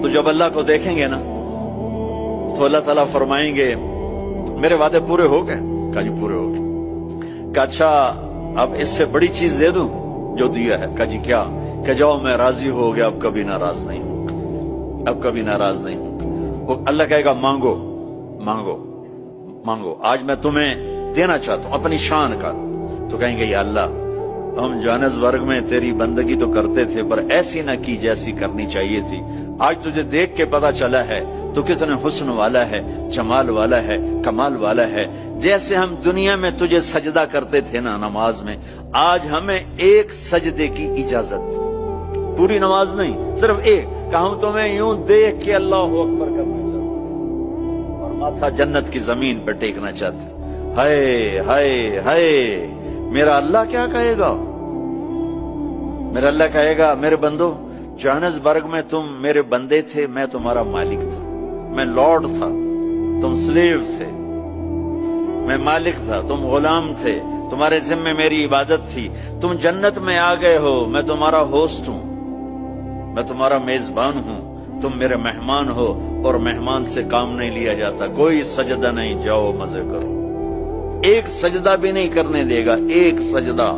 تو جب اللہ کو دیکھیں گے نا تو اللہ تعالیٰ فرمائیں گے میرے وعدے پورے ہو گئے؟ کہا جی پورے ہو گئے۔ کہا اچھا اب اس سے بڑی چیز دے دوں جو دیا ہے؟ کہا جی کیا؟ کہ جاؤ میں راضی ہو گیا، اب کبھی ناراض نہیں ہوں، اب کبھی ناراض نہیں ہوں۔ وہ اللہ کہے گا مانگو مانگو مانگو، آج میں تمہیں دینا چاہتا ہوں اپنی شان کا۔ تو کہیں گے یا اللہ ہم جوہانسبرگ میں تیری بندگی تو کرتے تھے پر ایسی نہ کی جیسی کرنی چاہیے تھی، آج تجھے دیکھ کے پتا چلا ہے تو کتنے حسن والا ہے، جمال والا ہے، کمال والا ہے۔ جیسے ہم دنیا میں تجھے سجدہ کرتے تھے نا نماز میں، آج ہمیں ایک سجدے کی اجازت، پوری نماز نہیں صرف ایک، کہ ہم تمہیں یوں دیکھ کے اللہ اکبر کرنا چاہتے اور ماتھا جنت کی زمین پہ ٹیکنا چاہتے۔ ہائے ہائے ہائے، میرا اللہ کیا کہے گا؟ میرا اللہ کہے گا میرے بندو جوہانسبرگ میں تم میرے بندے تھے، میں تمہارا مالک تھا، میں لارڈ تھا، تم سلیو تھے، میں مالک تھا، تم غلام تھے، تمہارے ذمہ میری عبادت تھی، تم جنت میں آ گئے ہو، میں تمہارا ہوسٹ ہوں، میں تمہارا میزبان ہوں، تم میرے مہمان ہو، اور مہمان سے کام نہیں لیا جاتا، کوئی سجدہ نہیں، جاؤ مزے کرو، ایک سجدہ بھی نہیں کرنے دے گا، ایک سجدہ۔